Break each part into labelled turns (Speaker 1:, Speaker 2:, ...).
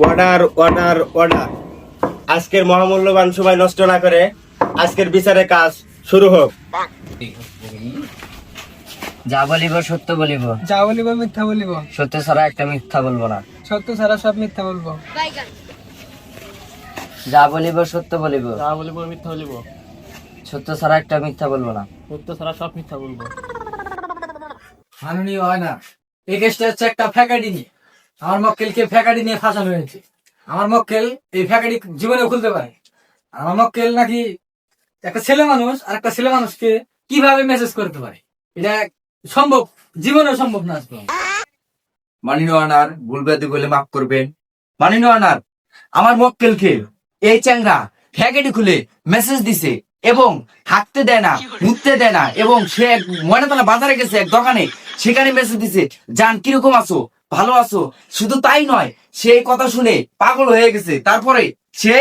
Speaker 1: Order order order. আজকের মহামূল্যবান সময় নষ্ট না করে আজকের বিচারের কাজ শুরু হোক।
Speaker 2: যা বলিব সত্য বলিব,
Speaker 3: যা বলিব মিথ্যা বলিব,
Speaker 2: সত্য ছাড়া একটা মিথ্যা বলবো না।
Speaker 3: সত্য ছাড়া সব মিথ্যা বলবো।
Speaker 2: যা বলিব সত্য বলিব,
Speaker 4: যা বলিব মিথ্যা বলিব,
Speaker 2: সত্য ছাড়া একটা মিথ্যা বলবো না।
Speaker 4: সত্য ছাড়া সব মিথ্যা বলবো।
Speaker 5: মাননীয় হয় না, এই কেসটা হচ্ছে একটা ফ্যাকাডি নিয়ে। আমার মক্কেলকে ফ্যাকাডি নিয়ে ফাঁসানো হয়েছে। আমার মক্কেল এই ফ্যাকাডি জীবনে খুলতে পারে। আমার মক্কেল নাকি একটা ছেলে মানুষ আর একটা ছেলে মানুষকে কিভাবে মেসেজ করতে পারে, এটা সম্ভব, জীবনে সম্ভব না।
Speaker 6: মাননীয় অনার, ভুল ব্যাধি বলে মাফ করবেন। মাননীয় অনার, আমার মক্কেলকে এই চ্যাংরা ফ্যাকেটি খুলে মেসেজ দিছে এবং হাঁকতে দেয় না, মুততে দেয় না, এবং সে এক ময়নাতলা বাজারে গেছে এক দোকানে, সেখানে মেসেজ দিছে, জান কিরকম আছো, ভালো আছো। শুধু তাই নয়, সে কথা শুনে পাগল হয়ে গেছে, তারপরে সে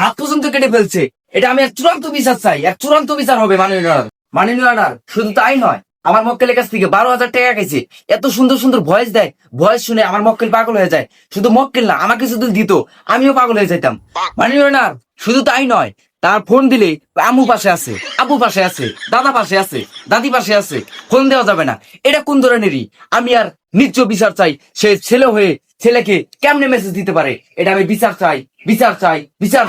Speaker 6: হাত পর্যন্ত কেটে ফেলছে। এটা আমি এক চূড়ান্ত বিচার চাই, এক চূড়ান্ত বিচার হবে মাননীয় অনার। মাননীয় অনার, শুধু তাই নয়, আমার মক্কেলের কাছ থেকে 12,000 টাকা খাইছে। এত সুন্দর সুন্দর ভয়েস দেয়, ভয়েস শুনে আমার মক্কেল পাগল হয়ে যায়। শুধু মক্কেল না, আমাকে যদি দিত আমিও পাগল হয়ে যেতাম। মাননীয় অনার, শুধু তাই নয়, তার ফোন দিলে আম্মু পাশে আছে, আব্বু পাশে আছে, দাদা পাশে আছে, দাদি পাশে আছে, ফোন দেওয়া যাবে না। এটা কোন ধরনেরই? আমি আর নিজ বিচার চাই। সে ছেলে হয়ে ছেলেকে কেমনে মেসেজ দিতে পারে? এটা আমি বিচার চাই, বিচার চাই, বিচার।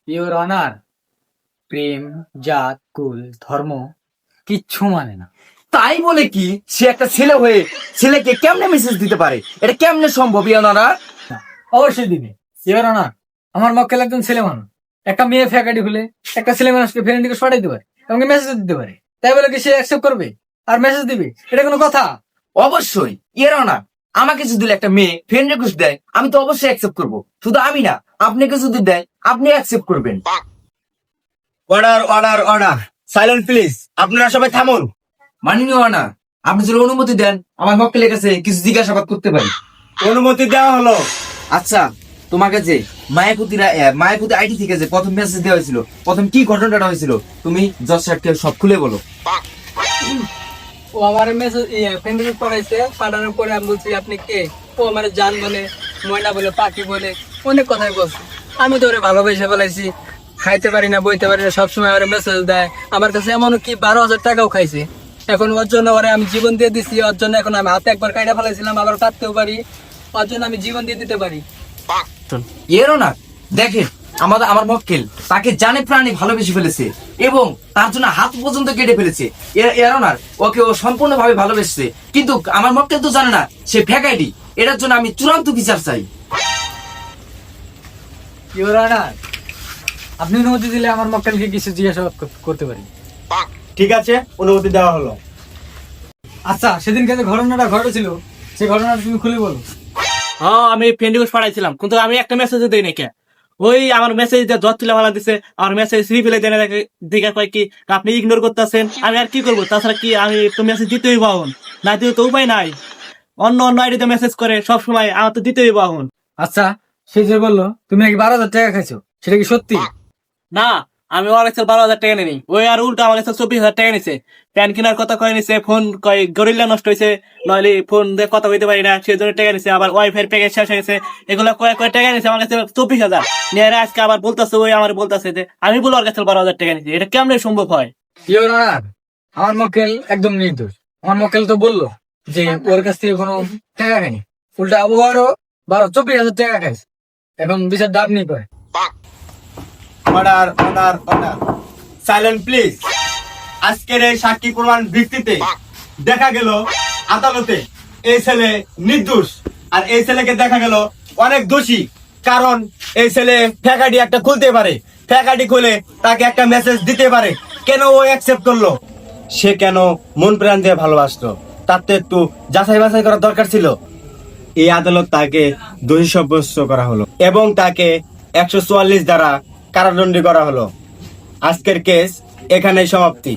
Speaker 5: ইওর অনার, প্রেম, জাত, কুল, ধর্ম কিচ্ছু মানে না।
Speaker 6: তাই বলে কি সে একটা ছেলে হয়ে ছেলেকে কেমনে মেসেজ দিতে পারে? এটা কেমনে সম্ভব ইয়ানারা?
Speaker 5: অবশ্যই দিবে। ইওর অনার, আমার মক্কেল একজন ছেলে মানুষ, একটা মেয়ে ফ্যাকাডি খুলে একটা ছেলে মানুষকে ফ্রেন্ডকে সরাইতে পারে এবং মেসেজ দিতে পারে। তাই বলে কি সে অ্যাকসেপ্ট করবে আর মেসেজ দিবে? এটা কোনো কথা?
Speaker 6: অবশ্যই ইয়ানা, আমাকে যদি একটা মেয়ে ফ্রেন্ড রিকোয়েস্ট দেয়, আমি তো অবশ্যই অ্যাকসেপ্ট করব। শুধু আমি না, আপনাকে যদি দেয় আপনি অ্যাকসেপ্ট করবেন।
Speaker 1: Order order order. Silent please. আপনারা সবাই থামুন।
Speaker 6: মাননীয় অনার, আপনি যদি অনুমতি দেন আমার মক্কেলের কাছে কিছু জিজ্ঞাসাবাদ করতে পারি।
Speaker 1: অনুমতি দেওয়া হলো।
Speaker 6: আচ্ছা, তোমাকে যে মায়াপুতি আইডি থেকে যে প্রথম মেসেজ দেওয়া হয়েছিল, প্রথম কি ঘটনাটা হয়েছিল, তুমি জজ সাহেবকে সব খুলে বলো।
Speaker 3: ও আমার মেসেজ ফ্রেন্ড রিকোয়েস্ট পাঠাইছে, পাঠানোর পরে আমি বলছি আপনি কে? ও আমার জান বলে, ময়না বলে, পাখি বলে, অনেক কথাই বলছে। আমি তো ওরে ভালোবেসে ফেলাইছি, খাইতে পারি না, বইতে পারি না, সবসময় আমার মেসেজ দেয়। আমার কাছে এমন কি 12,000 টাকাও খাইছে। এখন ওর জন্য ওরে আমি জীবন দিয়ে দিচ্ছি। ওর জন্য এখন আমি হাতে একবার কাইটা ফেলাইছিলাম, আবার কাটতেও পারি। ওর জন্য আমি জীবন দিয়ে দিতে পারি।
Speaker 6: এরও না, দেখেন আমার মক্কেল তাকে জানে প্রাণী ভালোবেসে ফেলেছে এবং তার জন্য হাত পর্যন্ত কেটে ফেলেছে। এরও না, ওকে ও সম্পূর্ণ ভাবে ভালোবেসেছে, কিন্তু আমার মক্কেল তো জানে না সে ফেক আইডি। এটার জন্য আমি চূড়ান্ত বিচার চাই।
Speaker 5: ইওর অনার, আপনি অনুমতি দিলে আমার মক্কেলকে কিছু জিজ্ঞাসাবাদ করতে পারি।
Speaker 1: ঠিক আছে, অনুমতি দেওয়া হলো।
Speaker 5: আচ্ছা, সেদিনকে যে ঘটনাটা ঘটেছিল সেই ঘটনাটা তুমি খুলে বলো।
Speaker 4: হ্যাঁ, আমি ফ্রেন্ড রিকোয়েস্ট পাঠাইছিলাম, কিন্তু আমি একটা মেসেজ দেই নাকি। ওই আমার মেসেজ দিয়ে জট তুলে ভাড়া দিছে, আমার মেসেজ রিপ্লাই দেয় না, দিকে কয় কি আপনি ইগনোর করতেছেন। আমি আর কি করবো? তাছাড়া কি আমি তো মেসেজ দিতেই বাহন, না দিতে তো উপায় নাই। অন্য অন্য আইডিতে মেসেজ করে সব সময়, আমার তো দিতেই বাহন।
Speaker 5: আচ্ছা, সে যে বললো তুমি নাকি 12,000 টাকা খাইছো, সেটা কি সত্যি?
Speaker 4: না, আমি ওর কাছে 12,000 টাকা নেই। ওই আর উল্টো আমার কাছে 24,000 টাকা নিছে। প্যান কেনার কথা কয়ে নিছে, ফোন কয় গরিল্লা নষ্ট হয়েছে, নইলে ফোন দিয়ে কথা বলতে পারি না, সেই জন্য টাকা নিছে। আবার ওয়াইফাই প্যাকেজ শেষ হয়ে গেছে, এগুলো কয়েক টাকা নিছে আমার কাছে 24,000 নিয়ে। আজকে আবার বলতেছে, ওই আমার বলতেছে যে আমি বলো ওর কাছে 12,000 টাকা নিছি। এটা কেমন সম্ভব হয়?
Speaker 5: ইওর অনার, আমার মক্কেল একদম নির্দোষ। আমার মক্কেল তো বললো যে ওর কাছ থেকে কোনো টাকা খায়নি, উল্টা আবহাওয়ারও 24,000 টাকা খাইছে। এখন বিচার ডাব নিয়ে করে।
Speaker 1: Order order order. Silent please. আজকের এই সাক্ষী প্রমাণ ভিত্তিতে দেখা গেল আদালতে এই ছেলে নির্দোষ, আর এই ছেলেকে দেখা গেল অনেক দোষী। কারণ এই ছেলে ফ্যাকাডি একটা খুলতে পারে, ফ্যাকাডি খুলে তাকে একটা মেসেজ দিতে পারে। কেন ও অ্যাকসেপ্ট করলো? সে কেন মন প্রাণ দিয়ে ভালোবাসলো? তার তো একটু যাচাই বাছাই করার দরকার ছিল। এই আদালত তাকে দোষী সাব্যস্ত করা হলো এবং তাকে 144 দ্বারা কারাদণ্ডী করা হলো। আজকের কেস এখানেই সমাপ্তি।